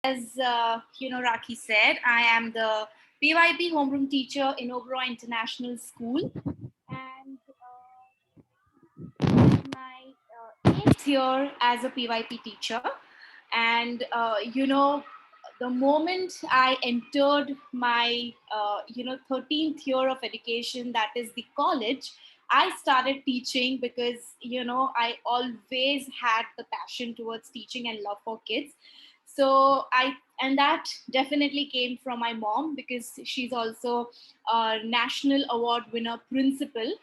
As Rakhi said, I am the PYP homeroom teacher in Oberoi International School, and my eighth year as a PYP teacher. And the moment I entered my 13th year of education, that is the college, I started teaching because I always had the passion towards teaching and love for kids. So I and that definitely came from my mom, because she's also a national award winner principal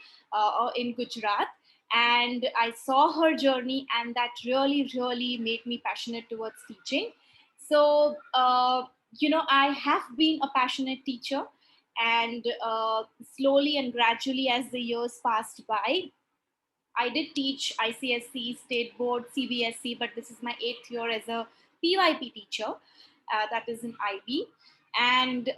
in Gujarat. And I saw her journey, and that really made me passionate towards teaching. So I have been a passionate teacher, and slowly and gradually, as the years passed by, I did teach ICSC, State Board, CBSE, but this is my eighth year as a PYP teacher, that is in IB. And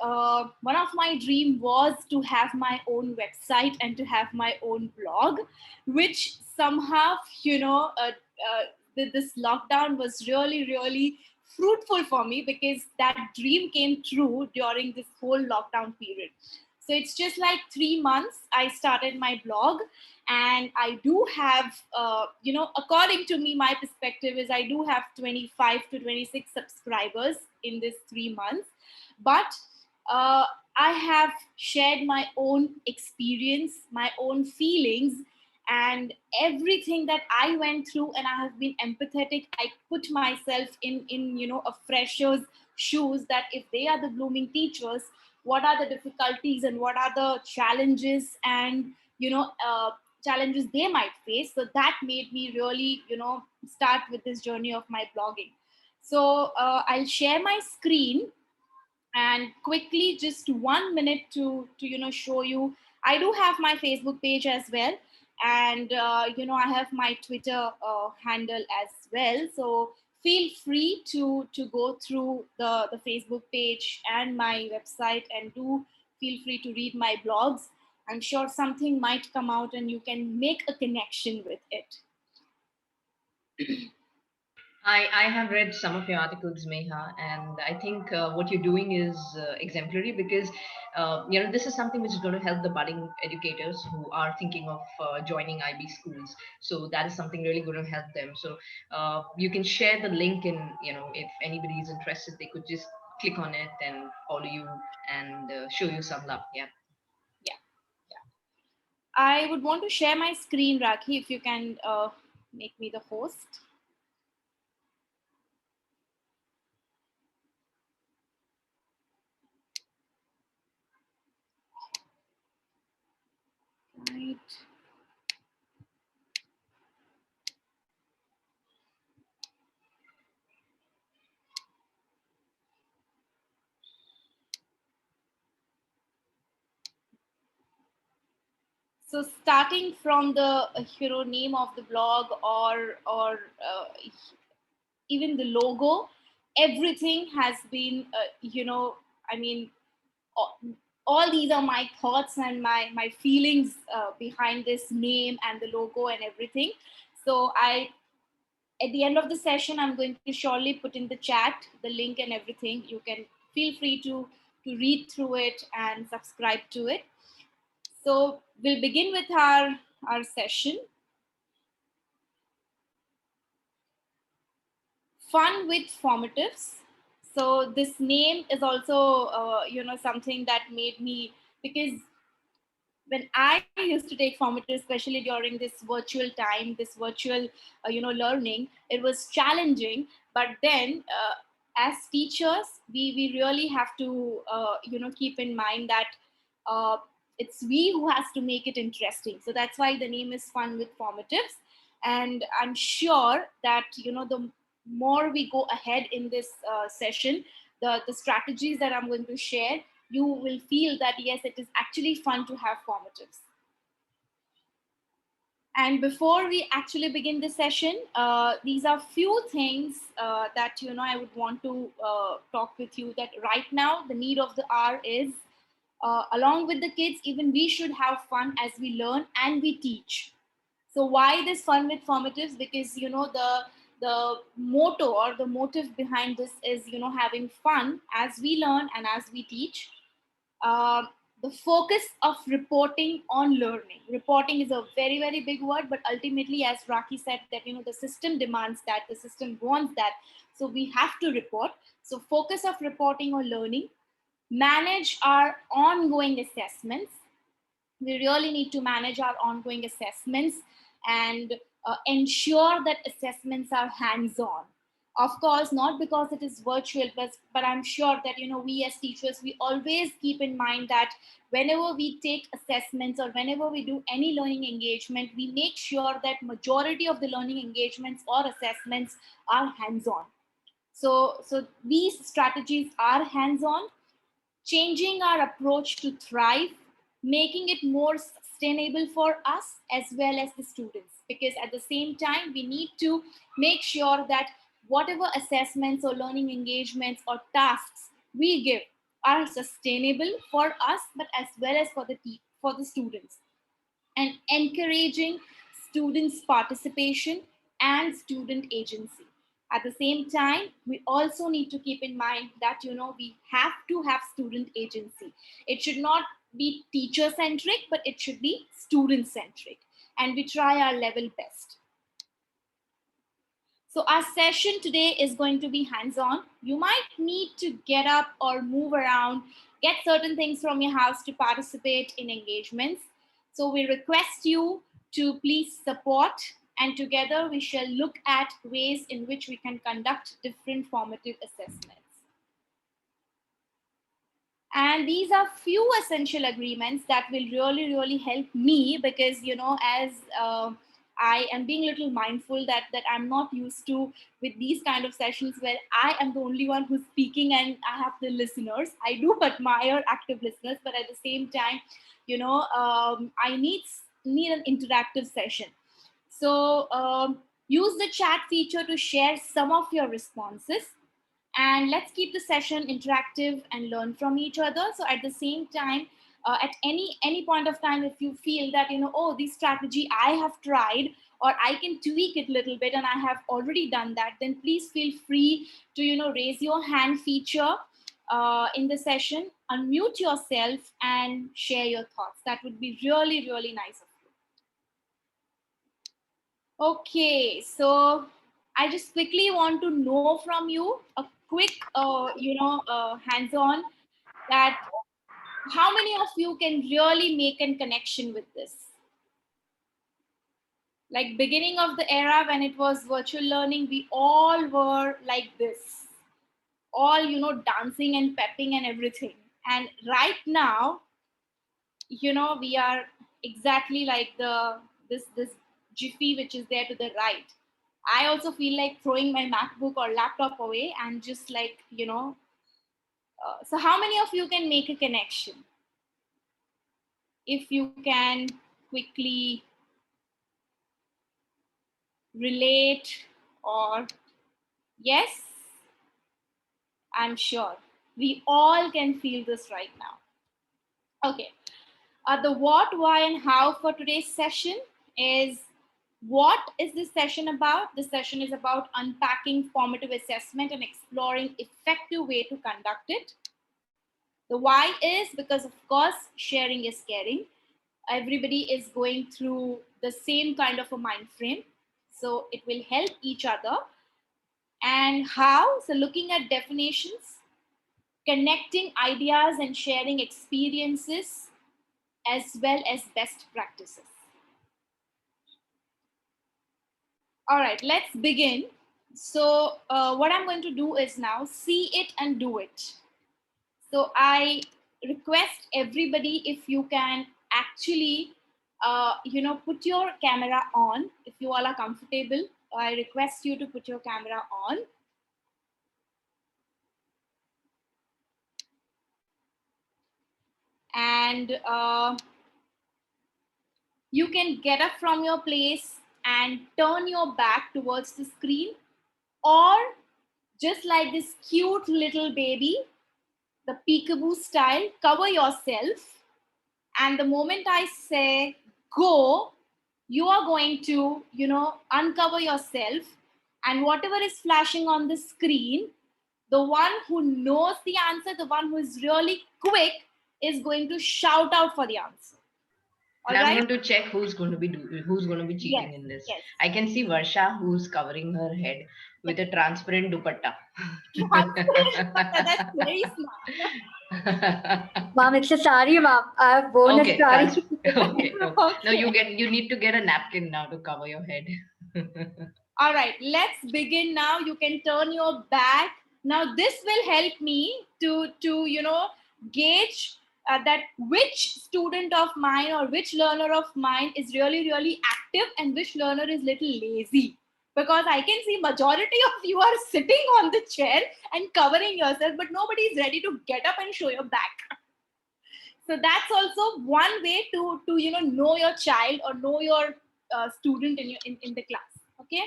one of my dream was to have my own website and to have my own blog, which somehow, this lockdown was really fruitful for me, because that dream came true during this whole lockdown period. So it's just like 3 months I started my blog, and I do have according to me, my perspective is I do have 25 to 26 subscribers in this 3 months. But uh, I have shared my own experience, my own feelings, and everything that I went through, and I have been empathetic. I put myself in a fresher's shoes, that if they are the blooming teachers, what are the difficulties and what are the challenges, and challenges they might face. So that made me really start with this journey of my blogging. So I'll share my screen, and quickly, just 1 minute to show you. I do have my Facebook page as well, and I have my Twitter handle as well. So feel free to go through the Facebook page and my website, and do feel free to read my blogs. I'm sure something might come out and you can make a connection with it. I have read some of your articles, Meha, and I think what you're doing is exemplary because this is something which is going to help the budding educators who are thinking of joining IB schools. So that is something really going to help them. So you can share the link, and if anybody is interested, they could just click on it and follow you and show you some love. Yeah. Yeah, yeah. I would want to share my screen, Rakhi, if you can make me the host. Right. So starting from the name of the blog, or even the logo, everything has been I mean, all, all these are my thoughts and my feelings behind this name and the logo and everything. So I at the end of the session, I'm going to surely put in the chat the link and everything. You can feel free to read through it and subscribe to it. So we'll begin with our session. Fun with formatives. So this name is also something that made me, because when I used to take formative, especially during this virtual time, this virtual learning, it was challenging. But then as teachers, we really have to keep in mind that uh, it's we who has to make it interesting. So that's why the name is Fun with Formatives. And I'm sure that the more we go ahead in this session, the strategies that I'm going to share, you will feel that yes, it is actually fun to have formatives. And before we actually begin the session, these are few things that I would want to talk with you. That right now the need of the hour is, along with the kids, even we should have fun as we learn and we teach. So why this Fun with Formatives? Because the the motto or the motive behind this is, having fun as we learn and as we teach. uh, the focus of reporting on learning. Reporting is a very, very big word, but ultimately, as Raki said, that the system demands that, the system wants that, so we have to report. So focus of reporting on learning. Manage our ongoing assessments. We really need to manage our ongoing assessments and ensure that assessments are hands-on. Of course, not because it is virtual, but I'm sure that we as teachers, we always keep in mind that whenever we take assessments or whenever we do any learning engagement, we make sure that majority of the learning engagements or assessments are hands-on. So these strategies are hands-on. Changing our approach to thrive, making it more sustainable for us as well as the students. Because at the same time, we need to make sure that whatever assessments or learning engagements or tasks we give are sustainable for us, but as well as for for the students, and encouraging students' participation and student agency. At the same time, we also need to keep in mind that we have to have student agency. It should not be teacher centric, but it should be student centric, and we try our level best. So our session today is going to be hands-on. You might need to get up or move around, get certain things from your house to participate in engagements. So we request you to please support, and together we shall look at ways in which we can conduct different formative assessments. And these are few essential agreements that will really, really help me, because as I am being a little mindful that I'm not used to with these kind of sessions where I am the only one who's speaking and I have the listeners. I do admire active listeners, but at the same time, I need an interactive session. So use the chat feature to share some of your responses, and let's keep the session interactive and learn from each other. So at the same time, at any point of time, if you feel that oh, this strategy I have tried, or I can tweak it a little bit and I have already done that, then please feel free to raise your hand feature in the session, unmute yourself and share your thoughts. That would be really, really nice of you. Okay, so I just quickly want to know from you a quick, hands-on, that how many of you can really make a connection with this? Like beginning of the era when it was virtual learning, we all were like this, all dancing and pepping and everything. And right now, we are exactly like this jiffy which is there to the right. I also feel like throwing my MacBook or laptop away and just like so how many of you can make a connection? If you can quickly relate, or yes, I'm sure we all can feel this right now. Okay. The what, why, and how for today's session is, what is this session about? This session is about unpacking formative assessment and exploring effective way to conduct it. The why is because, of course, sharing is caring. Everybody is going through the same kind of a mind frame, so it will help each other. And how? So looking at definitions, connecting ideas and sharing experiences, as well as best practices. All right, let's begin. So what I'm going to do is now see it and do it. So I request everybody, if you can actually, put your camera on. If you all are comfortable, I request you to put your camera on. And you can get up from your place and turn your back towards the screen, or just like this cute little baby, the peekaboo style, cover yourself. And the moment I say go, you are going to, uncover yourself And whatever is flashing on the screen, the one who knows the answer, the one who is really quick, is going to shout out for the answer. All And I'm right? going to check who's going to be cheating Yes, in this. yes. I can see Varsha who's covering her head with a transparent dupatta. That's very smart. Mom, it's a sari, mom. I have worn a Okay, sari. okay. No, Okay. you need to get a napkin now to cover your head. All right, let's begin now. You can turn your back. Now this will help me to gauge that which student of mine or which learner of mine is really active and which learner is little lazy. Because I can see majority of you are sitting on the chair and covering yourself, but nobody is ready to get up and show your back. So that's also one way to know your child or know your student in the class. Okay.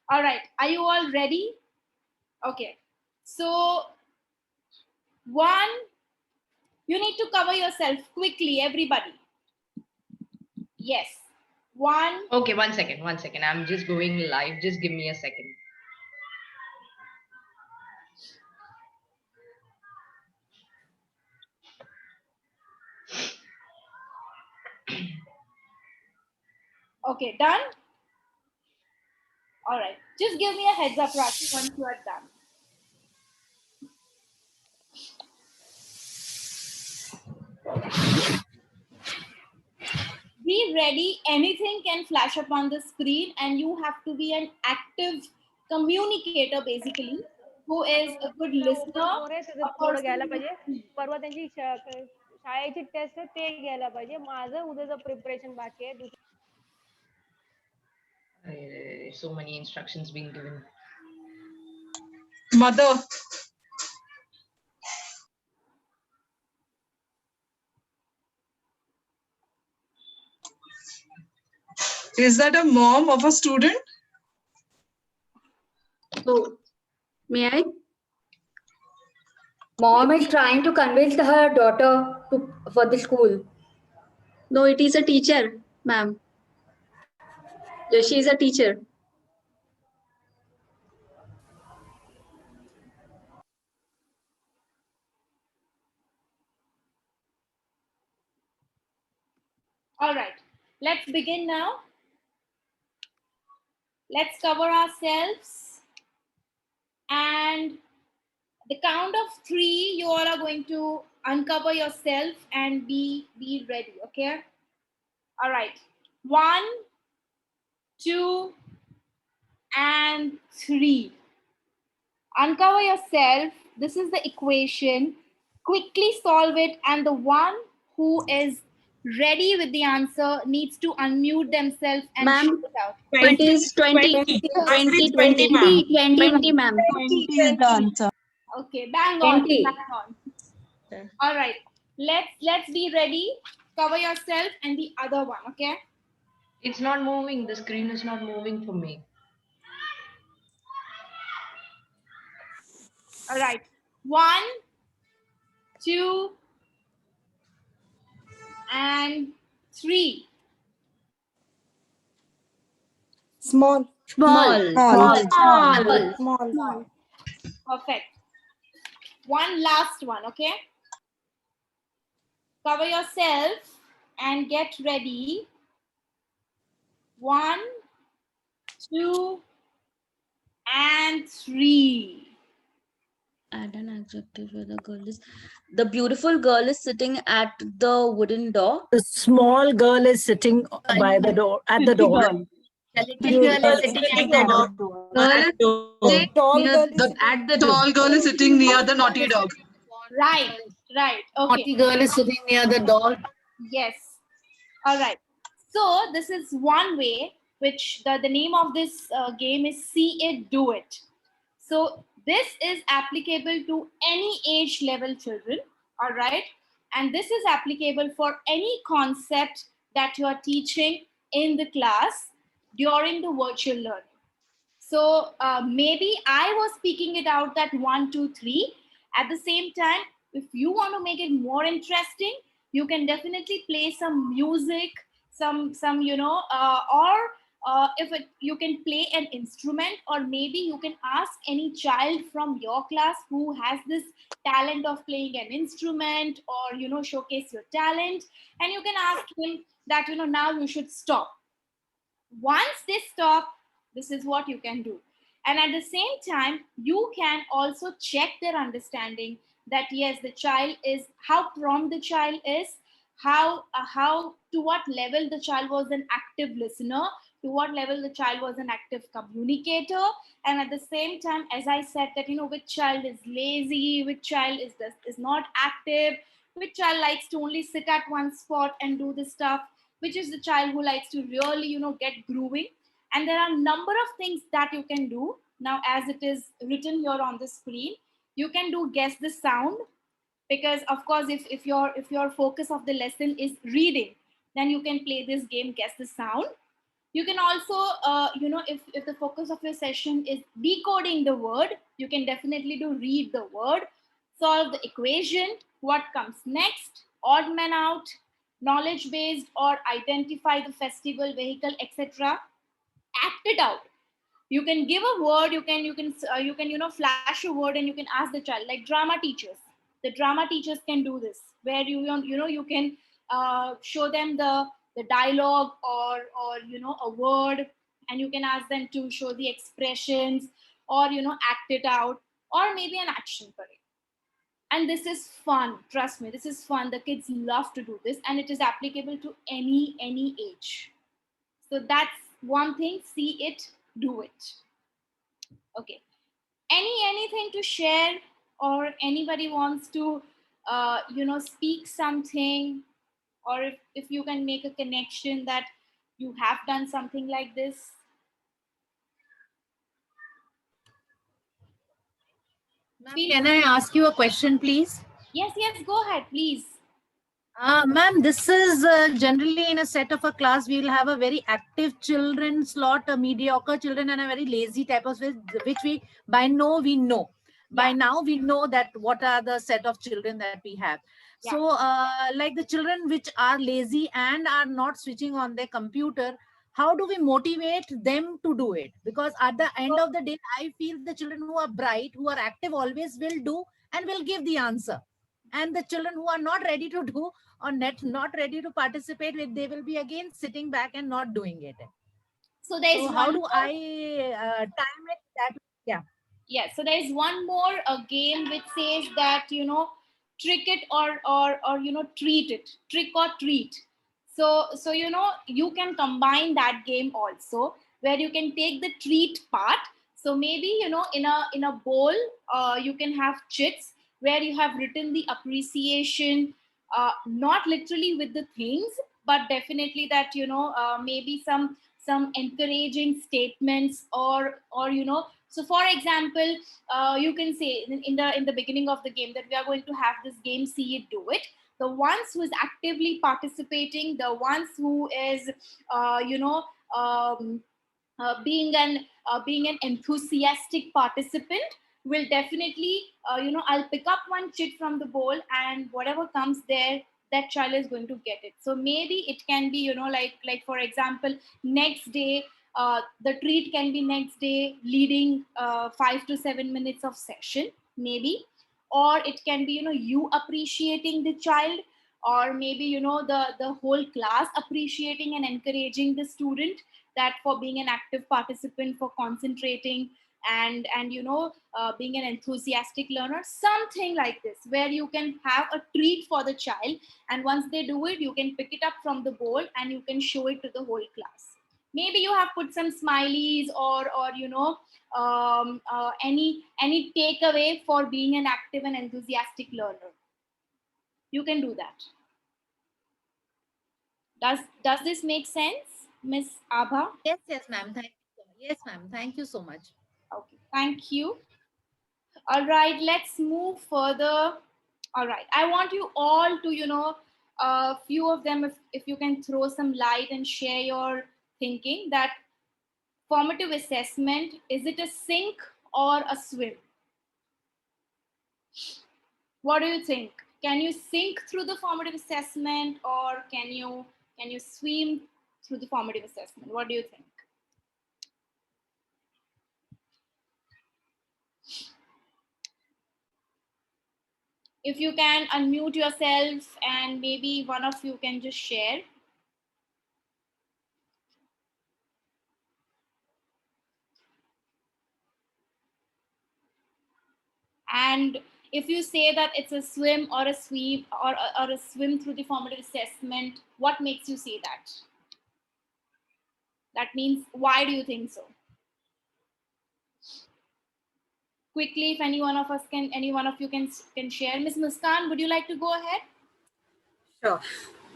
All right, are you all ready? Okay, so one, you need to cover yourself quickly, everybody. Yes, one. Okay, one second. I'm just going live. Just give me a second. Okay, done. All right, just give me a heads up, Rashi, once you are done. Be ready, anything can flash up on the screen, and you have to be an active communicator basically, who is a good listener. थोडं घ्यायला पाहिजे. परवा त्यांची शाळेची test आहे ते घ्यायला पाहिजे. माझं उद्याचं प्रिपरेशन बाकी आहे. So many instructions being given. Mother. Is that a mom of a student? So, may I? Mom is trying to convince her daughter for the school. No, it is a teacher, ma'am. She is a teacher. All right, let's begin now. Let's cover ourselves, and the count of 3, you all are going to uncover yourself and be ready. Okay. All right, 1, 2, and 3. Uncover yourself. This is the equation. Quickly solve it, and the one who is ready with the answer needs to unmute themselves and shout it out. It is 20. 20, 20, 20, ma'am. 20 is the answer. Okay, bang on. 20. Bang on. All right, let's be ready. Cover yourself and the other one. Okay. It's not moving. The screen is not moving for me. All right, 1, 2, and 3. Small. Perfect. One last one. Okay. Cover yourself and get ready. 1, 2, and 3. Add an adjective where the beautiful girl is sitting at the wooden door. The small girl is sitting by the door, at the door. The little girl is sitting at the door. The tall girl is The tall girl is sitting near the naughty dog. Right. Okay. Naughty girl is sitting near the door. Yes. All right. So this is one way, which the name of this game is See It, Do It. So this is applicable to any age level children. All right. And this is applicable for any concept that you are teaching in the class during the virtual learning. So maybe I was speaking it out that 1, 2, 3. At the same time, if you want to make it more interesting, you can definitely play some music, some or you can play an instrument, or maybe you can ask any child from your class who has this talent of playing an instrument, or showcase your talent, and you can ask him that now you should stop. Once they stop, this is what you can do. And at the same time, you can also check their understanding, that yes, the child is, how prompt the child is, how to what level the child was an active listener, to what level the child was an active communicator. And at the same time, as I said, that which child is lazy, which child is not active, which child likes to only sit at one spot and do the stuff, which is the child who likes to really get grooving. And there are a number of things that you can do. Now, as it is written here on the screen, you can do guess the sound, because of course, if your focus of the lesson is reading, then you can play this game, guess the sound. You can also if the focus of your session is decoding the word, you can definitely do read the word, solve the equation, what comes next, odd man out, knowledge based, or identify the festival, vehicle, etc. Act it out. You can give a word, you can flash a word, and you can ask the child, like drama teachers. The drama teachers can do this, where you can show them the dialogue, or a word, and you can ask them to show the expressions, or act it out, or maybe an action parade. And this is fun, trust me, this is fun. The kids love to do this, and it is applicable to any age. So that's one thing, see it, do it. Okay, anything to share, or anybody wants to speak something, or if you can make a connection that you have done something like this. Can I ask you a question, please? Yes, go ahead, please. Ma'am, this is generally in a set of a class, we will have a very active children slot, a mediocre children, and a very lazy type of which we know. By now we know that what are the set of children that we have. So like the children which are lazy and are not switching on their computer, how do we motivate them to do it? Because at the end of the day, I feel the children who are bright, who are active, always will do and will give the answer. And the children who are not ready to do, or not ready to participate with, they will be again sitting back and not doing it. So there's so how do I time it that? Yeah, so there's one more game which says that trick it, or treat it, trick or treat. So you can combine that game also, where you can take the treat part. So maybe in a bowl, you can have chits where you have written the appreciation, not literally with the things, but definitely that maybe some encouraging statements, or so for example, you can say in the beginning of the game that we are going to have this game, see it, do it. The ones who is actively participating, the ones who is being an enthusiastic participant, will definitely I'll pick up one chit from the bowl, and whatever comes there, that child is going to get it. So maybe it can be like for example, next day, the treat can be next day leading 5 to 7 minutes of session, maybe. Or it can be you appreciating the child, or maybe the whole class appreciating and encouraging the student, that for being an active participant, for concentrating, and being an enthusiastic learner, something like this, where you can have a treat for the child, and once they do it, you can pick it up from the bowl and you can show it to the whole class. Maybe you have put some smileys, or any takeaway for being an active and enthusiastic learner. You can do that. Does this make sense, Miss Abha? Yes, ma'am. Thank you. Yes, ma'am. Thank you so much. Okay, thank you. All right, let's move further. All right, I want you all to a few of them, if you can throw some light and share your thinking, that formative assessment, is it a sink or a swim? What do you think? Can you sink through the formative assessment, or can you swim through the formative assessment? What do you think? If you can unmute yourself and maybe one of you can just share. And if you say that it's a swim or a sweep or a swim through the formative assessment, what makes you say that? That means, why do you think so? Quickly, if any one of you can share. Ms. Muskan, would you like to go ahead? Sure.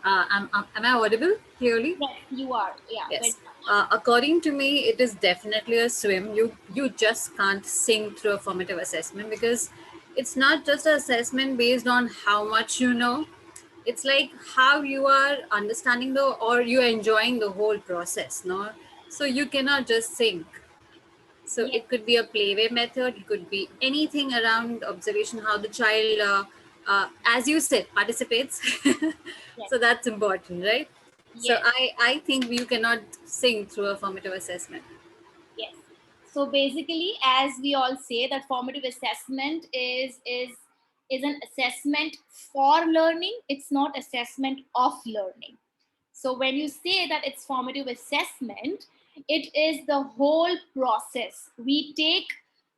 Am I audible clearly? Yes, you are. Yeah. Yes. According to me, it is definitely a swim. You just can't sink through a formative assessment, because it's not just an assessment based on how much you know. It's like how you are understanding or you are enjoying the whole process, no? So you cannot just sink. So Yes. it could be a playway method. It could be anything around observation, how the child, as you said, participates. Yes. So that's important, right? So Yes. I think you cannot sink through a formative assessment. Yes. So basically, as we all say, that formative assessment is an assessment for learning. It's not assessment of learning. So when you say that it's formative assessment, it is the whole process. We take,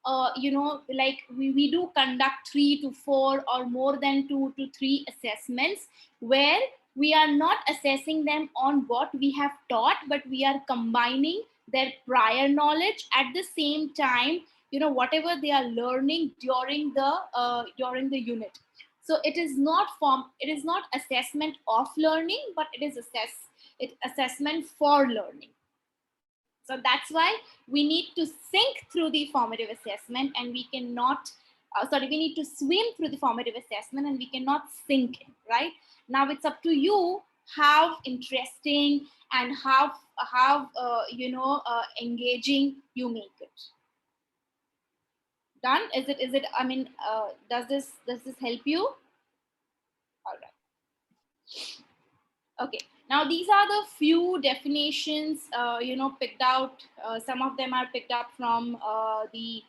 like we do conduct 3 to 4 or more than 2 to 3 assessments, where we are not assessing them on what we have taught, but we are combining their prior knowledge at the same time, whatever they are learning during the unit. So it is not assessment of learning, but it is assessment for learning. So that's why we need to sink through the formative assessment, and we cannot we need to swim through the formative assessment, and we cannot sink in. Right now, it's up to you how interesting and how engaging you make it. Done? Is it I mean, does this help you? All right. Okay, now these are the few definitions picked out. Some of them are picked up from the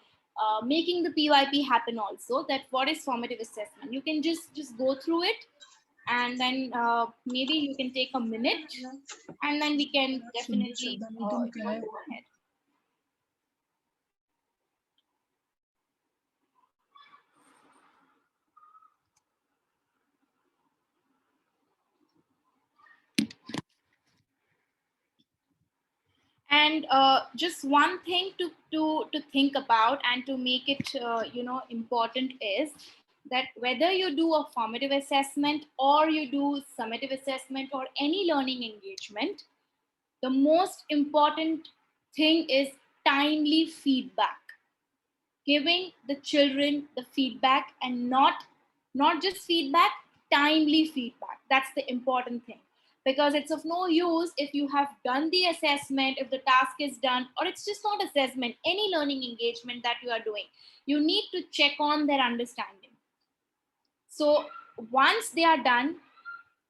making the PYP happen also. That what is formative assessment? You can just go through it, and then maybe you can take a minute, and then we can definitely go ahead. And just one thing to think about and to make it important is that whether you do a formative assessment or you do summative assessment or any learning engagement, the most important thing is timely feedback. Giving the children the feedback, and not just feedback, timely feedback. That's the important thing, because it's of no use if you have done the assessment, if the task is done, or it's just not assessment, any learning engagement that you are doing, you need to check on their understanding. So once they are done,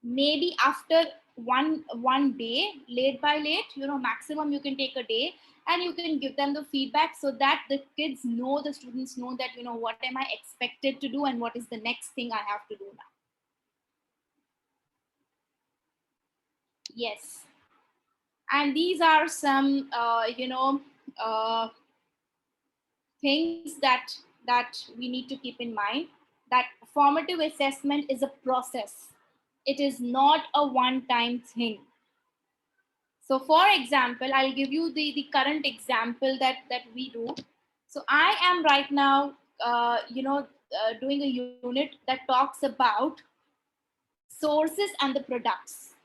maybe after one day, late by late, maximum you can take a day, and you can give them the feedback, so that the students know that what am I expected to do and what is the next thing I have to do now. Yes. And these are some things that we need to keep in mind, that formative assessment is a process. It is not a one-time thing. So for example, I'll give you the current example that we do. So I am right now, doing a unit that talks about sources and the products.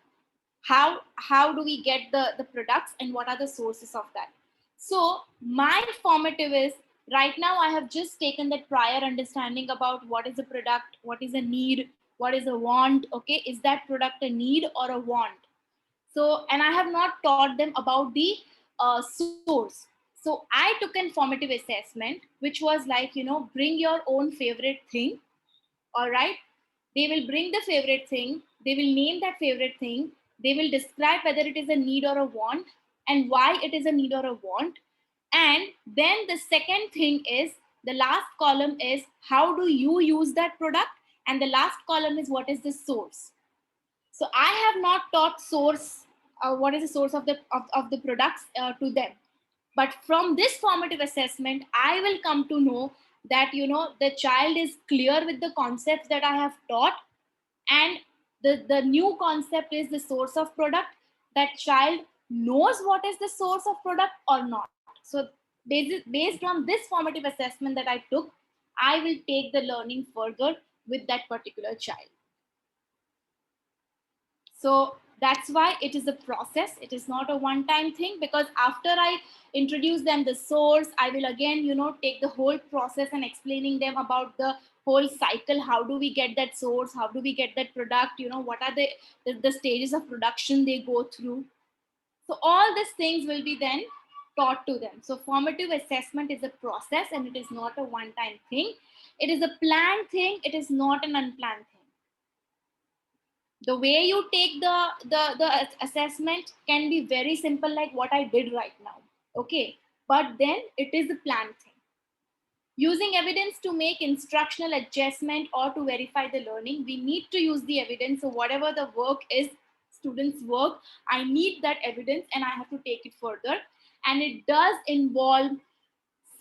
How do we get the products, and what are the sources of that? So my formative is, right now I have just taken that prior understanding about what is a product, what is a need, what is a want. Okay, is that product a need or a want? So, and I have not taught them about the source. So I took an formative assessment, which was like, bring your own favorite thing. All right, they will bring the favorite thing, they will name that favorite thing, they will describe whether it is a need or a want, and why it is a need or a want. And then the second thing is, the last column is, how do you use that product, And the last column is what is the source. So I have not taught source, what is the source of the products to them. But from this formative assessment, I will come to know that, the child is clear with the concepts that I have taught, and the new concept is the source of product. That child knows what is the source of product or not. So based on this formative assessment that I took, I will take the learning further with that particular child. So that's why it is a process. It is not a one-time thing, because after I introduce them the source, I will again, take the whole process and explaining them about the whole cycle. How do we get that source? How do we get that product? What are the stages of production they go through? So all these things will be then taught to them. So formative assessment is a process, and it is not a one-time thing. It is a planned thing. It is not an unplanned thing. The way you take the assessment can be very simple, like what I did right now. Okay. But then it is a planned thing. Using evidence to make instructional adjustment or to verify the learning, we need to use the evidence. So whatever the work is, students' work, I need that evidence and I have to take it further. And it does involve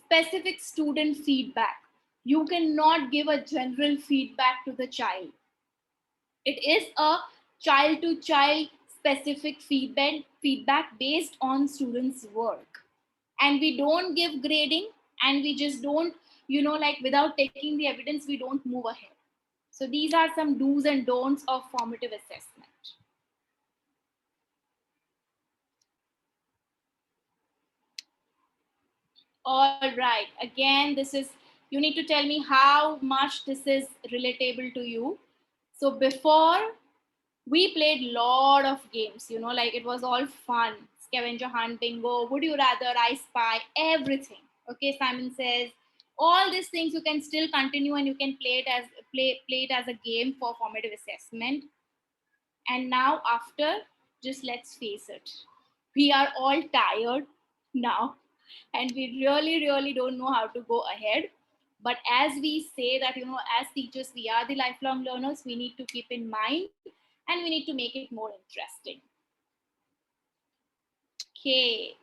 specific student feedback. You cannot give a general feedback to the child. It is a child to child specific feedback based on students' work. And we don't give grading, and we just don't, like without taking the evidence, we don't move ahead. So these are some do's and don'ts of formative assessment. All right. Again, you need to tell me how much this is relatable to you. So before, we played lot of games, like it was all fun. Scavenger hunt, bingo, would you rather, I spy, everything. Okay, Simon says, all these things you can still continue and you can play it as a game for formative assessment. And now after, just let's face it, we are all tired now, and we really don't know how to go ahead. But as we say that, as teachers, we are the lifelong learners, we need to keep in mind and we need to make it more interesting. Okay,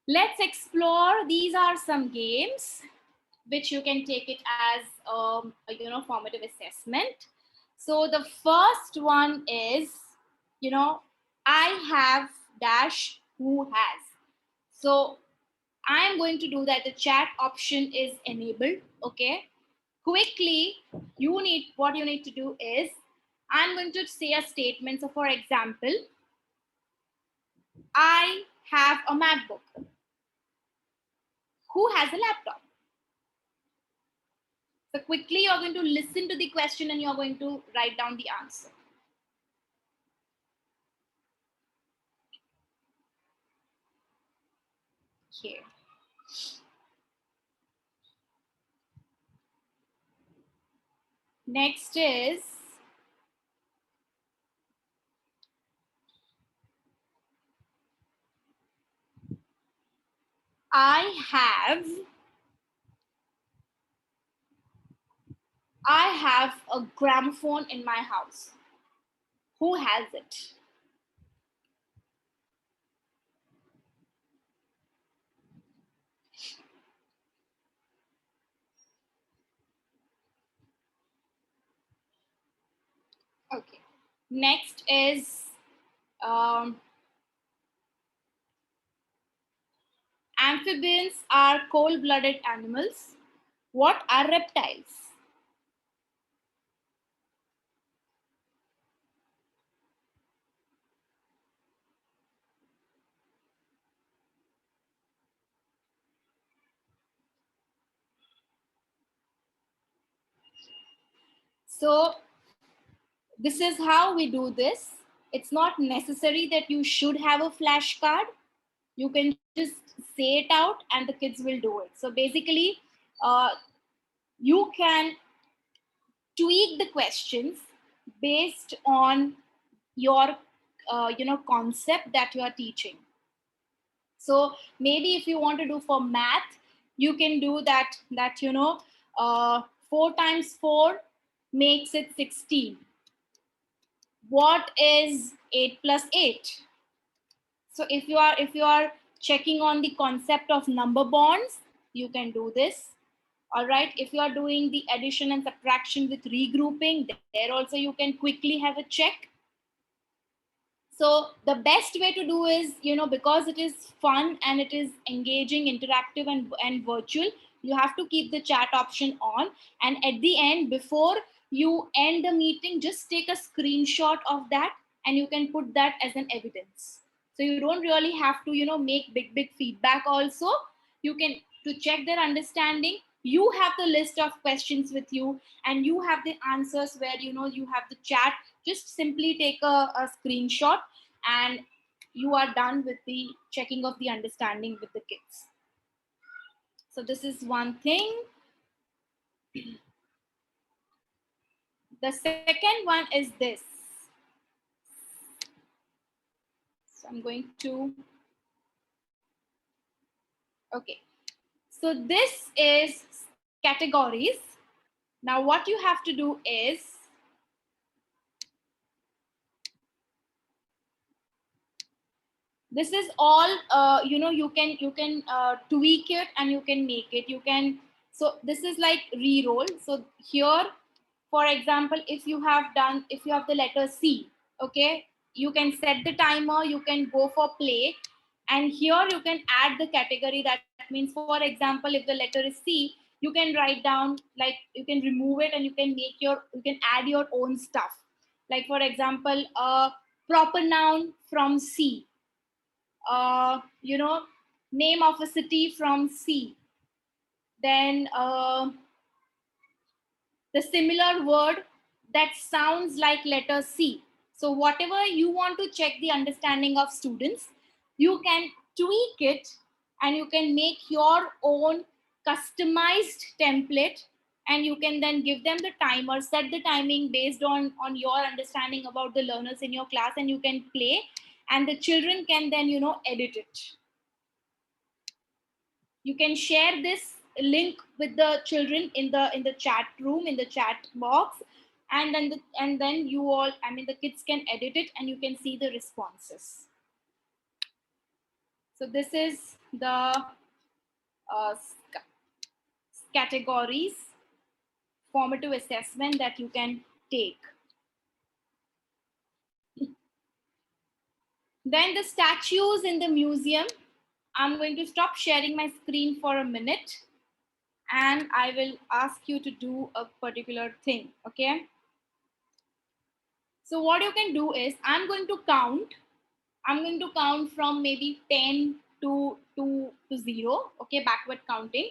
let's explore. These are some games which you can take it as a formative assessment. So the first one is, I have dash who has. So I am going to do that. The chat option is enabled. Okay. Quickly, what you need to do is, I'm going to say a statement. So for example, I have a MacBook. Who has a laptop? So quickly, you're going to listen to the question and you're going to write down the answer. Okay. Next is, I have a gramophone in my house. Who has it? Okay. Next is, amphibians are cold-blooded animals. What are reptiles? So this is how we do this. It's not necessary that you should have a flashcard. You can just say it out and the kids will do it. So basically, you can tweak the questions based on your concept that you are teaching. So maybe if you want to do for math, you can do that 4 times 4 makes it 16? What is 8 plus 8? So if you are checking on the concept of number bonds, you can do this. All right. If you are doing the addition and subtraction with regrouping, there also you can quickly have a check. So the best way to do is, because it is fun and it is engaging, interactive and virtual, you have to keep the chat option on. And at the end, before you end the meeting, just take a screenshot of that and you can put that as an evidence. So you don't really have to, make big feedback also. You can, to check their understanding, you have the list of questions with you and you have the answers where, you have the chat. Just simply take a screenshot and you are done with the checking of the understanding with the kids. So this is one thing. The second one is this. So I'm going to, okay. So this is categories. Now what you have to do is, this is all, you can tweak it and you can make it. You can, so this is like re-roll. So here, for example, if you have the letter C, okay, you can set the timer, you can go for play, and here you can add the category. That means, for example, if the letter is C, you can write down, like, you can remove it and you can add your own stuff. Like, for example, a proper noun from C, name of a city from C, then the similar word that sounds like letter C. So whatever you want to check the understanding of students, you can tweak it and you can make your own customized template, and you can then give them the timer, set the timing based on your understanding about the learners in your class, and you can play, and the children can then edit it. You can share this link with the children in the chat room, in the chat box, and then you all, the kids can edit it and you can see the responses. So this is the categories formative assessment that you can take. Then the statues in the museum. I'm going to stop sharing my screen for a minute and I will ask you to do a particular thing, okay? So what you can do is, I'm going to count from maybe 10 to 0, okay, backward counting.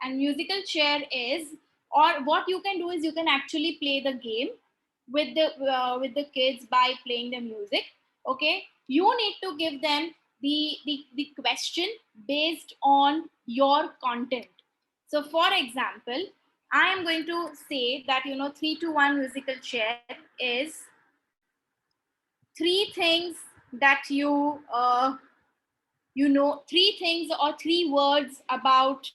And musical chair is, or what you can do is, you can actually play the game with the kids by playing the music, okay? You need to give them the question based on your content. So for example, I am going to say that 3 to 1 musical chair is 3 things that 3 things or 3 words about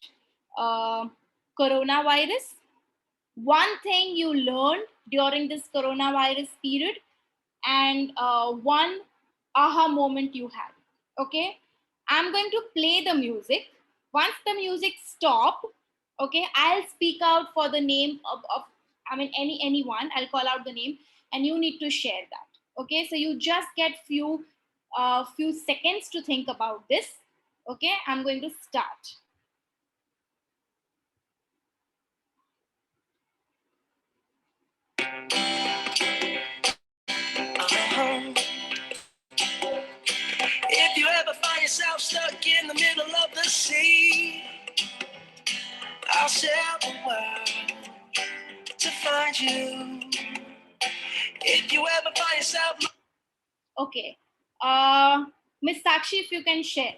coronavirus, 1 thing you learned during this coronavirus period, and 1 aha moment you had. Okay, I'm going to play the music. Once the music stop, okay, I'll speak out for the name of anyone. I'll call out the name and you need to share that. Okay, so you just get few seconds to think about this. Okay, I'm going to start. If you ever find yourself stuck in the middle of the sea, I'll sail the world to find you. If you ever find yourself... Okay. Miss Sakshi, if you can share.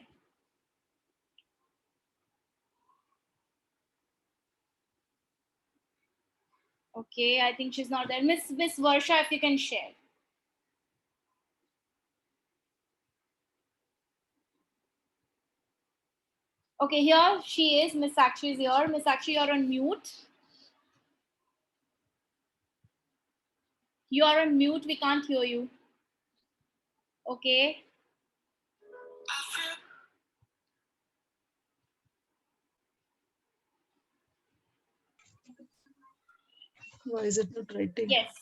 Okay, I think she's not there. Miss Varsha, if you can share. Okay, here she is. Miss Sakshi is here. Miss Sakshi, you're on mute. You are on mute. We can't hear you. Okay. Why is it not writing? Yes.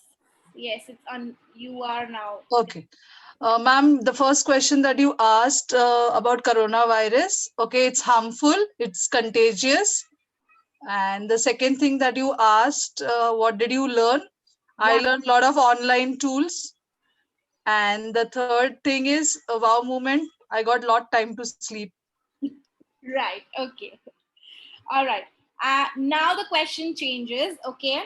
Yes, it's on. You are now. Okay. Ma'am, the first question that you asked about coronavirus, okay, it's harmful, it's contagious. And the second thing that you asked, what did you learn? I learned a lot of online tools. And the third thing is a wow moment. I got a lot time to sleep. Right. Okay. All right. Now the question changes. Okay.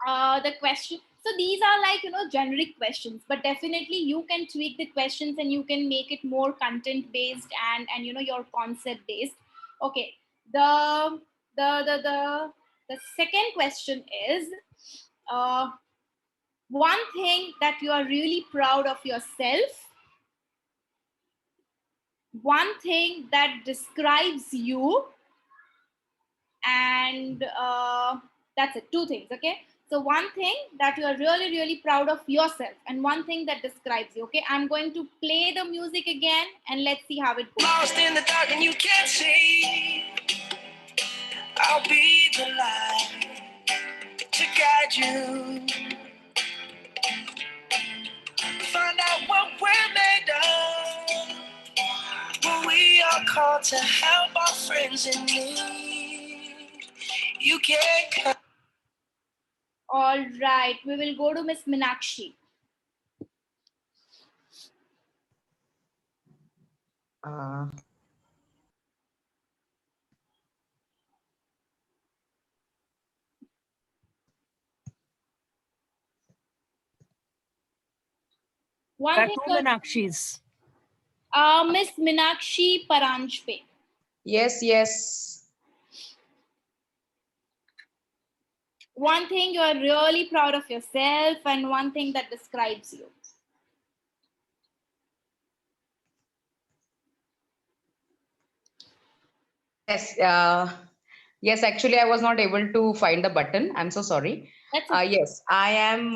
The question. So these are like, generic questions, but definitely you can tweak the questions and you can make it more content based and your concept based. Okay. The second question is, one thing that you are really proud of yourself, one thing that describes you, and that's it. Two things. Okay. So one thing that you are really, really proud of yourself and one thing that describes you. Okay. I'm going to play the music again and let's see how it goes. Lost in the dark and you can't see. I'll be the light to guide you. Find out what we're made of. When we are called to help our friends in need. You can't come. All right. We will go to Miss Meenakshi. One thing. Meenakshis. Miss Meenakshi Paranjpe. Yes. One thing you are really proud of yourself and one thing that describes you. Yes, actually, I was not able to find the button. I'm so sorry. That's okay. Yes, I am.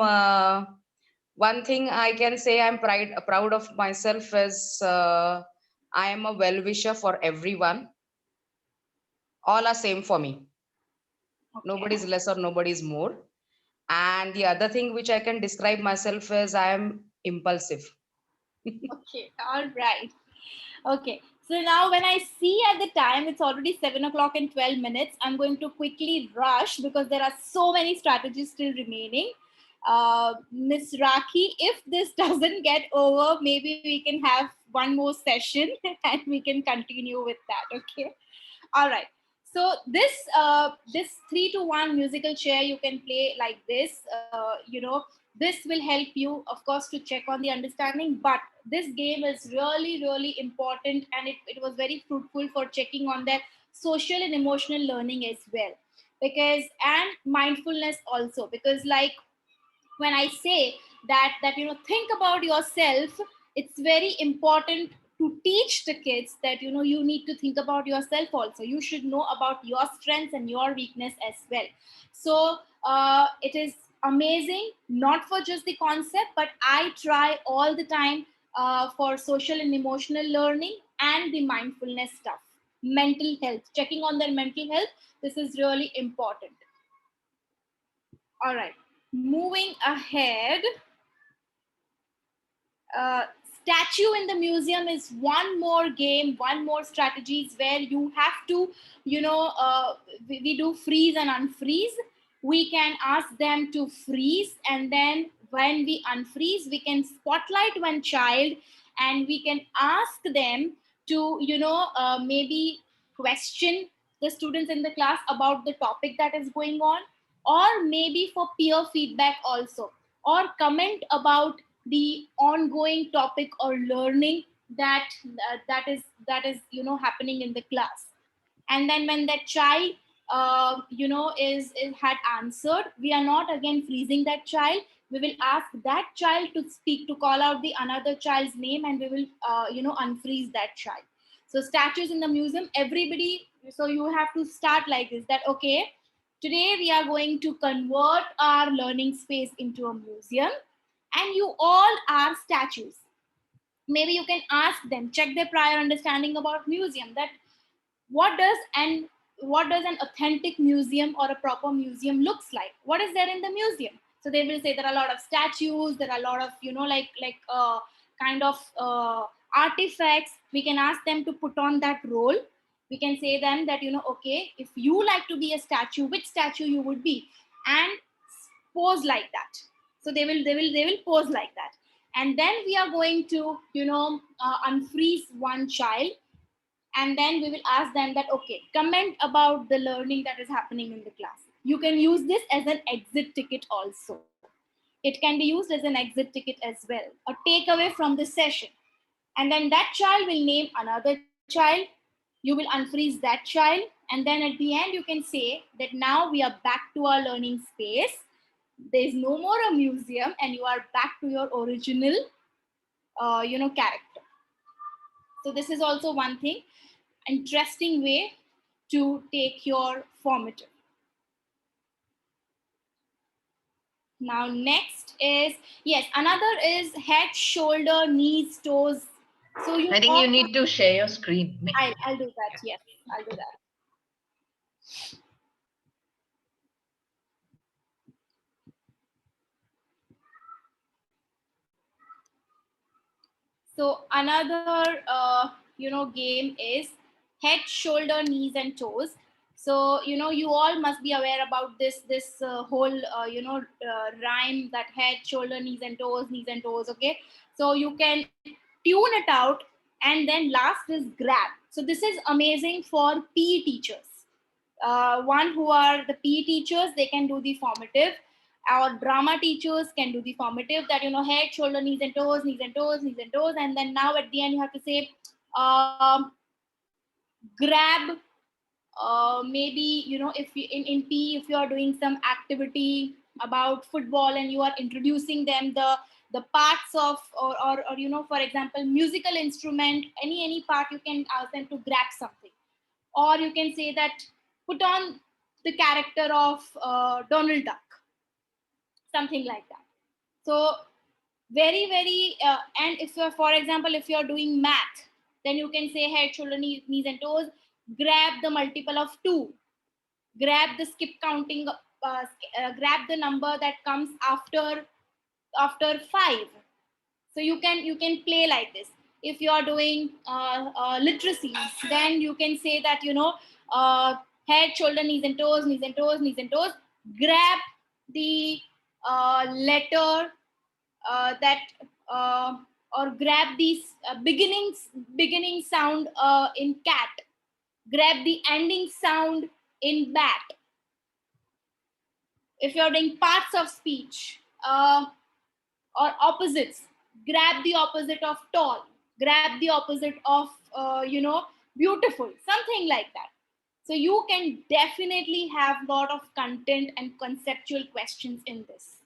One thing I can say I'm proud of myself is I am a well-wisher for everyone. All are same for me. Okay. Nobody's less or nobody's more. And the other thing which I can describe myself is I am impulsive. Okay, all right. Okay, so now when I see at the time, it's already 7 o'clock and 12 minutes. I'm going to quickly rush because there are so many strategies still remaining. Miss Rakhi, if this doesn't get over, maybe we can have one more session and we can continue with that. Okay. All right. So this 3-to-1 musical chair you can play like this. This will help you, of course, to check on the understanding. But this game is really, really important, and it was very fruitful for checking on their social and emotional learning as well. And mindfulness also, because like when I say that think about yourself, it's very important to teach the kids that you need to think about yourself also. You should know about your strengths and your weakness as well. So it is amazing, not for just the concept, but I try all the time for social and emotional learning and the mindfulness stuff, mental health, checking on their mental health. This is really important. All right, moving ahead. Statue in the museum is one more game, one more strategies where you have to, we do freeze and unfreeze. We can ask them to freeze, and then when we unfreeze, we can spotlight one child and we can ask them to, maybe question the students in the class about the topic that is going on, or maybe for peer feedback also, or comment about the ongoing topic or learning that is happening in the class. And then when that child is had answered, we are not again freezing that child. We will ask that child to speak, to call out the another child's name, and we will unfreeze that child. So statues in the museum, everybody, so you have to start like this, that okay, Today we are going to convert our learning space into a museum, and you all are statues. Maybe you can ask them, check their prior understanding about museum, that what does an authentic museum or a proper museum looks like. What is there in the museum? So they will say there are a lot of statues, there are a lot of kind of artifacts. We can ask them to put on that role. We can say them that, okay, if you like to be a statue, which statue you would be, and pose like that. So they will pose like that. And then we are going to unfreeze one child, and then we will ask them that, okay, comment about the learning that is happening in the class. You can use this as an exit ticket also. It can be used as an exit ticket as well, a takeaway from the session. And then that child will name another child. You will unfreeze that child, and then at the end you can say that now we are back to our learning space. There's no more a museum, and you are back to your original character. So this is also one thing, interesting way to take your formative. Now next is, yes, another is head, shoulder, knees, toes. So I think you need to share your screen. I'll do that. Yes, I'll do that. So another game is head, shoulder, knees, and toes. So you all must be aware about this whole rhyme, that head, shoulder, knees, and toes. Okay, so you can tune it out, and then last is grab. So this is amazing for PE teachers. One who are the PE teachers, they can do the formative. Our drama teachers can do the formative, that head, shoulder, knees and toes, knees and toes, knees and toes, and then now at the end you have to say grab. Maybe if you in PE, if you are doing some activity about football and you are introducing them the parts of, or for example, musical instrument, any part, you can ask them to grab something. Or you can say that put on the character of Donald Duck, something like that. So very and if you're, for example, if you're doing math, then you can say head, shoulder, knees and toes, grab the multiple of 2, grab the skip counting, grab the number that comes after 5. So you can play like this. If you are doing literacy, then you can say that head, shoulder, knees and toes, knees and toes, knees and toes, grab the letter that or grab the beginning sound in cat, grab the ending sound in bat. If you're doing parts of speech or opposites, grab the opposite of tall, grab the opposite of beautiful, something like that. So you can definitely have a lot of content and conceptual questions in this.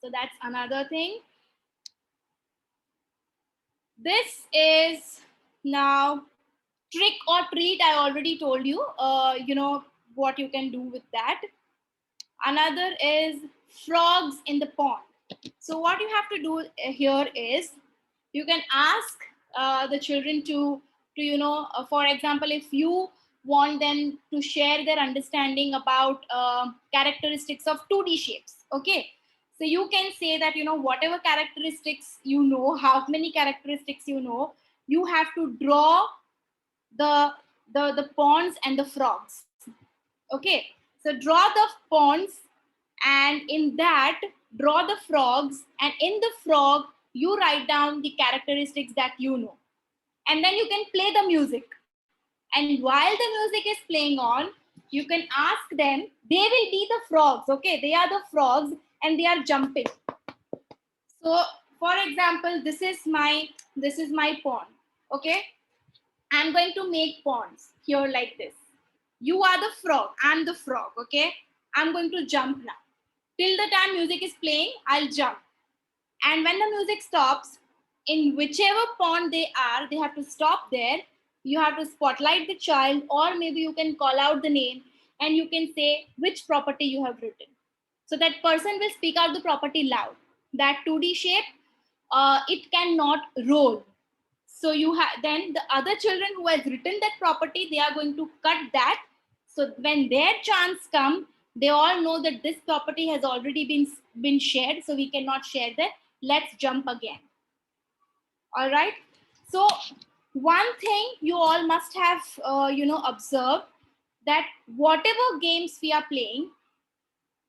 So that's another thing. This is now trick or treat. I already told you, what you can do with that. Another is frogs in the pond. So what you have to do here is, you can ask the children to for example, if you want them to share their understanding about characteristics of 2D shapes. Okay, so you can say that whatever characteristics how many characteristics you have to draw the ponds and the frogs. Okay, so draw the ponds, and in that draw the frogs, and in the frog you write down the characteristics that and then you can play the music. And while the music is playing on, you can ask them, they will be the frogs. Okay, they are the frogs and they are jumping. So for example, this is my pond. Okay, I'm going to make ponds here like this. You are the frog, I'm the frog. Okay, I'm going to jump now. Till the time music is playing, I'll jump. And when the music stops, in whichever pond they are, they have to stop there. You have to spotlight the child, or maybe you can call out the name. and you can say which property you have written. So that person will speak out the property loud. That 2D shape, it cannot roll. So you have, then the other children who has written that property, they are going to cut that. So when their chance come, they all know that this property has already been shared, so we cannot share that. Let's jump again. All right. So one thing you all must have observed, that whatever games we are playing,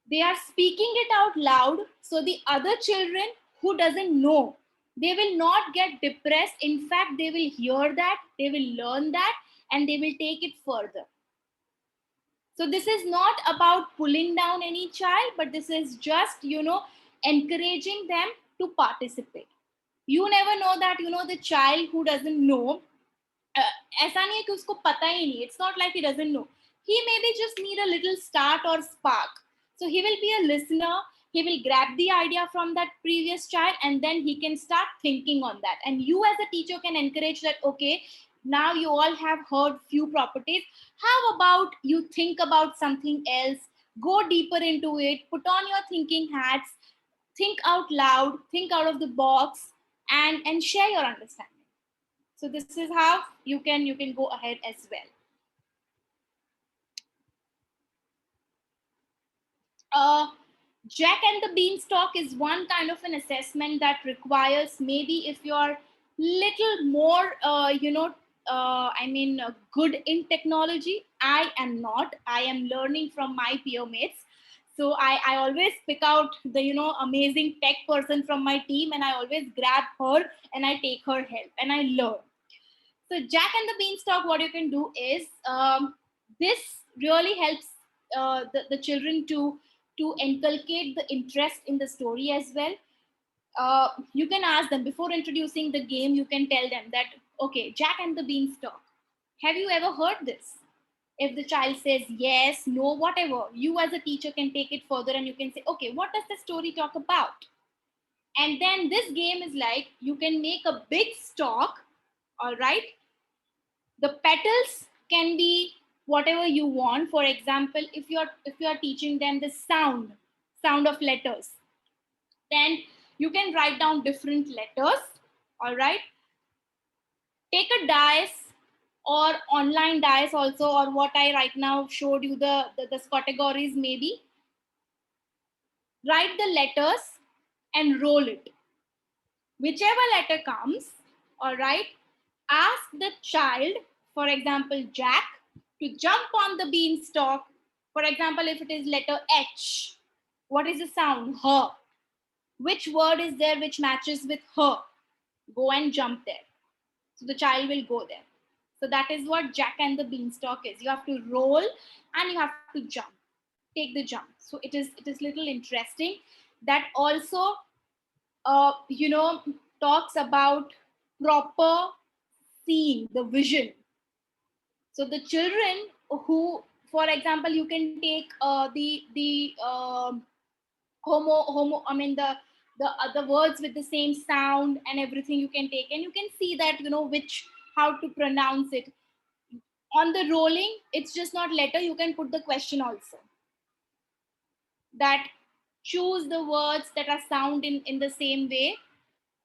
they are speaking it out loud, so the other children who doesn't know, they will not get depressed. In fact, they will hear that, they will learn that, and they will take it further. So this is not about pulling down any child, but this is just encouraging them to participate. You never know that the child who doesn't know, ऐसा नहीं है कि उसको पता ही नहीं, it's not like he doesn't know, he maybe just need a little start or spark. So he will be a listener, he will grab the idea from that previous child, and then he can start thinking on that. And you as a teacher can encourage that, okay, now you all have heard few properties, how about you think about something else, go deeper into it, put on your thinking hats, think out loud, think out of the box, and share your understanding. So this is how you can go ahead as well. Jack and the Beanstalk is one kind of an assessment that requires, maybe if you're little more, good in technology. I am not. I am learning from my peer mates. So I always pick out the, amazing tech person from my team, and I always grab her and I take her help and I learn. So Jack and the Beanstalk, what you can do is, this really helps the children to inculcate the interest in the story as well. You can ask them before introducing the game, you can tell them that, okay, Jack and the Beanstalk, have you ever heard this? If the child says yes, no, whatever, you as a teacher can take it further and you can say, okay, what does the story talk about? And then this game is like, you can make a big stalk, all right? The petals can be whatever you want. For example, if you're teaching them the sound of letters, then you can write down different letters, all right? Take a dice or online dice also, or what I right now showed you, the categories maybe. Write the letters and roll it. Whichever letter comes, all right, ask the child, for example, Jack, to jump on the beanstalk. For example, if it is letter H, what is the sound? Her. Which word is there which matches with her? Go and jump there. So the child will go there. So that is what Jack and the Beanstalk is. You have to roll and you have to jump. Take the jump. So it is little interesting. That also, talks about proper seeing, the vision. So the children who, for example, you can take the the other words with the same sound and everything, you can take, and you can see that how to pronounce it. On the rolling, it's just not letter, you can put the question also, that choose the words that are sound in the same way,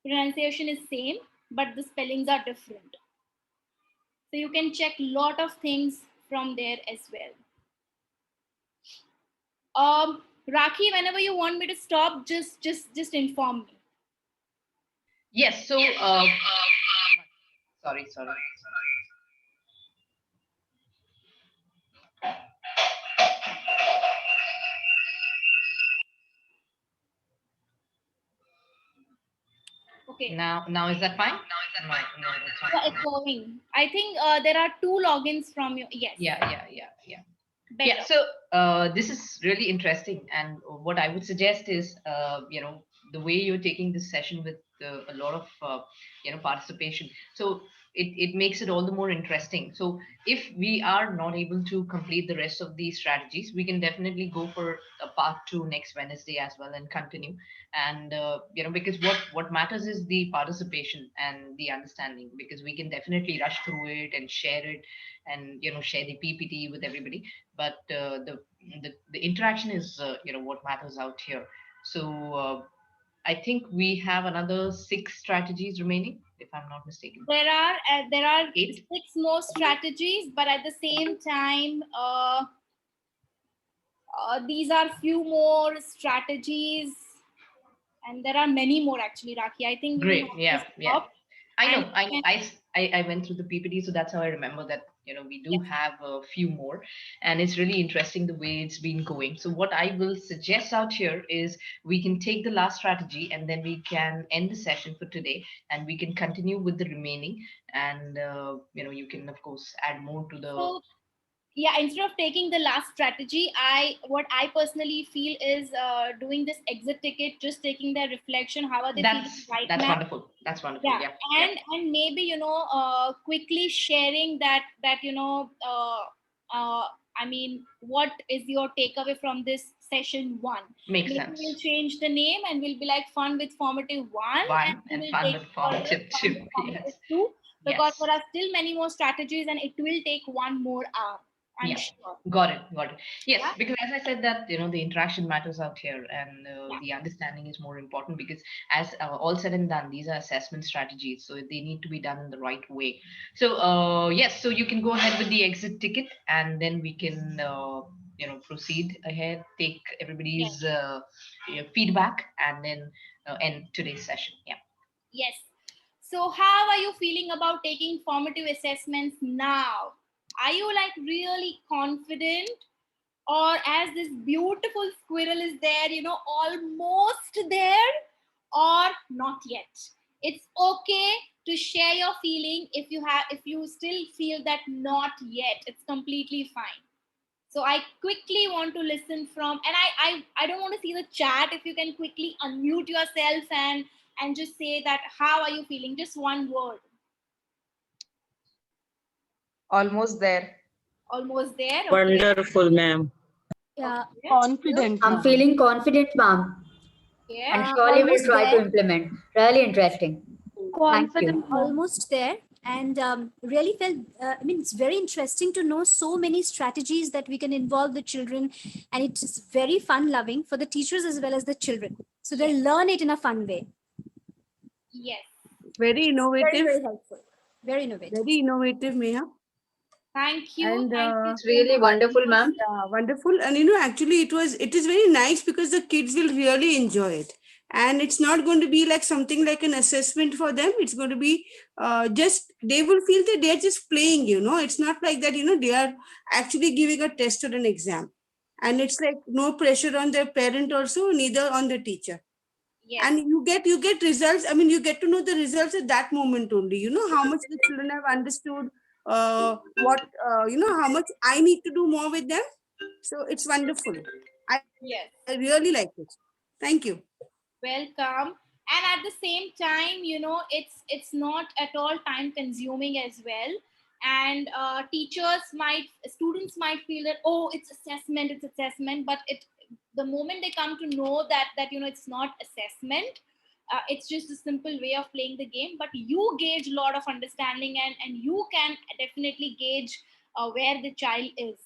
pronunciation is same but the spellings are different. So you can check lot of things from there as well. Rakhi, whenever you want me to stop, just inform me. Yes. So, sorry. Okay. Now is that fine? No, it's fine. It's going. I think there are 2 logins from you. Yes. Yeah. Better. Yeah. So this is really interesting, and what I would suggest is, the way you're taking this session with a lot of participation. So it makes it all the more interesting. So if we are not able to complete the rest of these strategies, we can definitely go for a part 2 next Wednesday as well and continue. And because what matters is the participation and the understanding, because we can definitely rush through it and share it, and share the PPT with everybody, but the interaction is what matters out here. So I think we have another 6 strategies remaining, if I'm not mistaken. There are 8. 6 more strategies, but at the same time, these are few more strategies, and there are many more actually, Rakhi. I think we will Great. have Yeah. to Yeah. stop. I And know. I went through the PPT, so that's how I remember that we do have a few more, and it's really interesting the way it's been going. So what I will suggest out here is we can take the last strategy, and then we can end the session for today, and we can continue with the remaining, and you can of course add more to the. So, yeah, instead of taking the last strategy, what I personally feel is doing this exit ticket, just taking their reflection. How are they feeling right that's now? wonderful. That's wonderful. Yeah, and maybe quickly sharing that I mean, what is your takeaway from this session 1? Makes Maybe sense. we'll change the name and we'll be like fun with formative 1, and and we'll fun take with it further, formative fun 2. with formative Yes. 2, because Yes. there are still many more strategies and it will take 1 more hour. I'm sure. Got it. Yes, Yeah. because as I said that the interaction matters out here, and the understanding is more important, because as all said and done, these are assessment strategies, so they need to be done in the right way. So yes, so you can go ahead with the exit ticket, and then we can proceed ahead, take everybody's feedback, and then end today's session. Yeah. Yes. So how are you feeling about taking formative assessments now? Are you like really confident, or as this beautiful squirrel is there, almost there, or not yet? It's okay to share your feeling. If you still feel that not yet, it's completely fine. So I quickly want to listen from, and I don't want to see the chat. If you can quickly unmute yourself and just say that, how are you feeling? Just one word. Almost there. Almost there. Okay. Wonderful, ma'am. Yeah, Okay. confident. I'm feeling confident, ma'am. Yeah. And surely we'll almost try to there. implement. Really interesting. Thank you. Almost there, and really felt I mean, it's very interesting to know so many strategies that we can involve the children, and it's very fun loving for the teachers as well as the children, so they'll learn it in a fun way. Yes. Very innovative. Very helpful. Very innovative. Very innovative, Meha. Thank you. And Thank you It's really wonderful, ma'am. yeah, wonderful. And actually it is very nice, because the kids will really enjoy it. And it's not going to be like something like an assessment for them. It's going to be just, they will feel that they're just playing, It's not like that, they are actually giving a test or an exam. And it's like no pressure on their parent also, neither on the teacher. Yes. And you get results. I mean, you get to know the results at that moment only, how much the children have understood, what how much I need to do more with them. So it's wonderful. I really like it. Thank you. Welcome. And at the same time, it's not at all time consuming as well. And students might feel that, oh, it's assessment, but the moment they come to know that it's not assessment, it's just a simple way of playing the game, but you gauge a lot of understanding, and you can definitely gauge where the child is.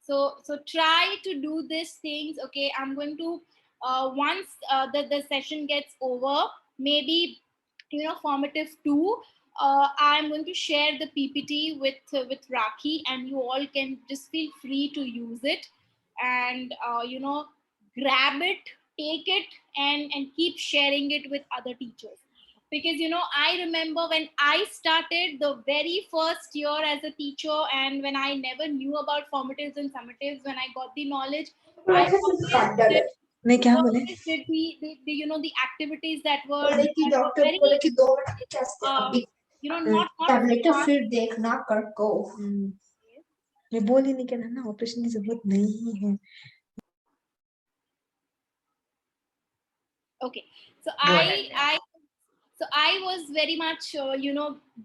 So try to do these things. Okay, I'm going to once the session gets over, maybe formative 2, I'm going to share the PPT with Rakhi, and you all can just feel free to use it, and grab it, take it, and keep sharing it with other teachers. Because I remember when I started the very first year as a teacher, and when I never knew about formatives and summatives, when I got the knowledge, I always did the activities that were very not fun. मैं बोली नहीं कहना ना, operation की जरूरत नहीं है. Okay, so I So I was very much,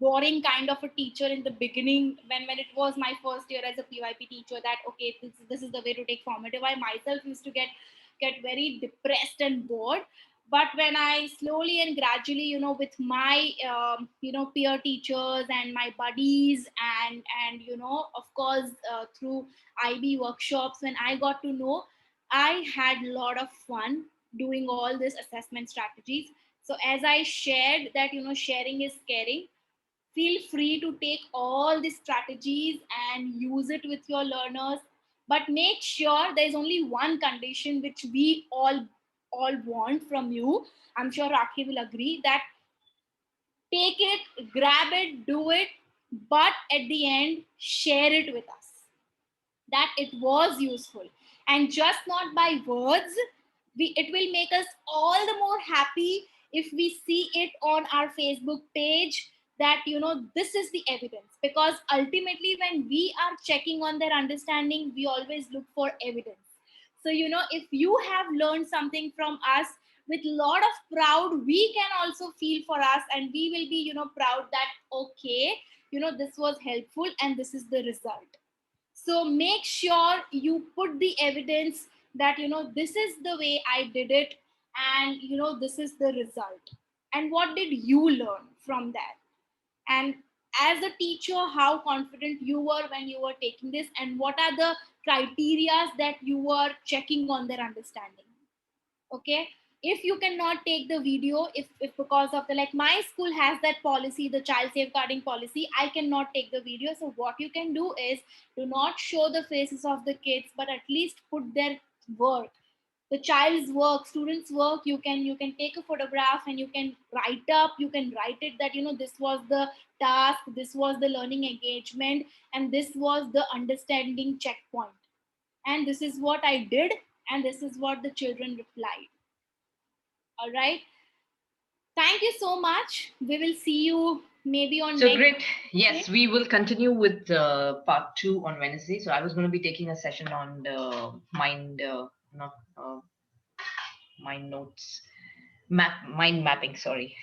boring kind of a teacher in the beginning when it was my first year as a PYP teacher, that, okay, this is the way to take formative. I myself used to get very depressed and bored. But when I slowly and gradually, with my, peer teachers and my buddies and of course, through IB workshops, when I got to know, I had a lot of fun doing all these assessment strategies. So as I shared that, sharing is caring, feel free to take all these strategies and use it with your learners. But make sure there's only one condition which we all want from you. I'm sure Rakhi will agree that take it, grab it, do it, but at the end, share it with us that it was useful, and just not by words. It will make us all the more happy if we see it on our Facebook page, that this is the evidence. Because ultimately, when we are checking on their understanding, we always look for evidence. So if you have learned something from us with a lot of proud, we can also feel for us, and we will be proud that, okay, this was helpful and this is the result. So make sure you put the evidence that this is the way I did it, and this is the result, and what did you learn from that. And as a teacher, how confident you were when you were taking this, and what are the criteria that you were checking on their understanding. Okay, if you cannot take the video, if because of the, like, my school has that policy, the child safeguarding policy, I cannot take the video. So what you can do is, do not show the faces of the kids, but at least put their work, the child's work, students work. You can take a photograph and you can write it that this was the task, this was the learning engagement, and this was the understanding checkpoint, and this is what I did, and this is what the children replied. All right. Thank you so much. We will see you maybe on So next. great. Yes, we will continue with part 2 on Wednesday. So I was going to be taking a session on the not mind notes. Mind mapping, sorry.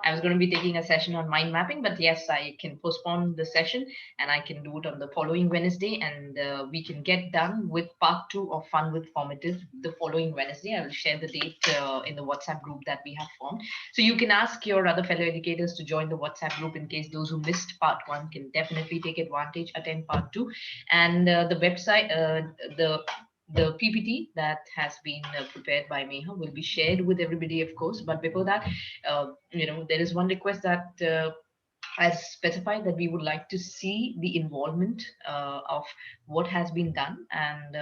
I was going to be taking a session on mind mapping, but yes, I can postpone the session and I can do it on the following Wednesday, and we can get done with part 2 of Fun with Formative the following Wednesday. I will share the date in the WhatsApp group that we have formed. So you can ask your other fellow educators to join the WhatsApp group in case those who missed part 1 can definitely take advantage, attend part 2. And the website, the PPT that has been prepared by Meha will be shared with everybody, of course. But before that, there is one request that as specified, that we would like to see the involvement of what has been done. And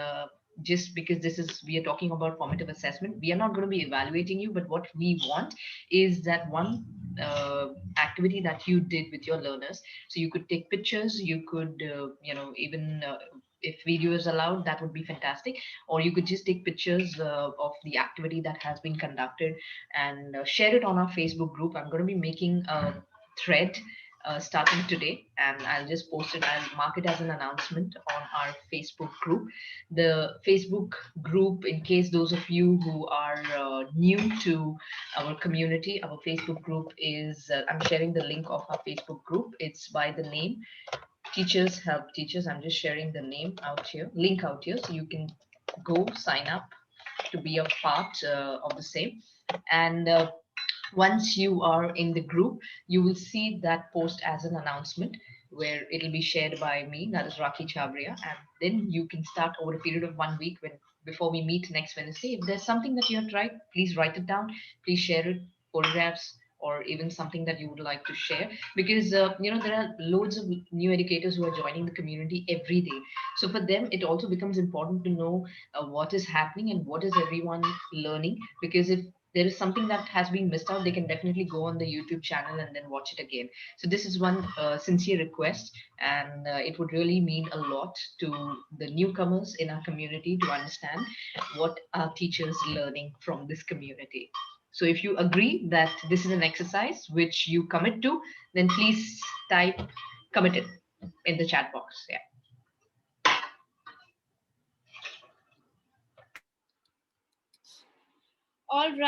just because we are talking about formative assessment, we are not going to be evaluating you, but what we want is that one activity that you did with your learners. So you could take pictures, you could even if video is allowed, that would be fantastic. Or you could just take pictures of the activity that has been conducted and share it on our Facebook group. I'm going to be making a thread starting today, and I'll just post it. I'll mark it as an announcement on our Facebook group. The Facebook group, in case those of you who are new to our community, our Facebook group is, I'm sharing the link of our Facebook group. It's by the name Teachers Help Teachers. I'm just sharing the link out here, so you can go sign up to be a part of the same. And once you are in the group, you will see that post as an announcement where it'll be shared by me, that is Rakhi Chabria. And then you can start over a period of 1 week before we meet next Wednesday. If there's something that you have tried, please write it down, please share it, photographs, or even something that you would like to share, because there are loads of new educators who are joining the community every day. So for them, it also becomes important to know what is happening and what is everyone learning, because if there is something that has been missed out, they can definitely go on the YouTube channel and then watch it again. So this is one sincere request, and it would really mean a lot to the newcomers in our community to understand what are teachers learning from this community. So if you agree that this is an exercise which you commit to, then please type committed in the chat box. Yeah. All right.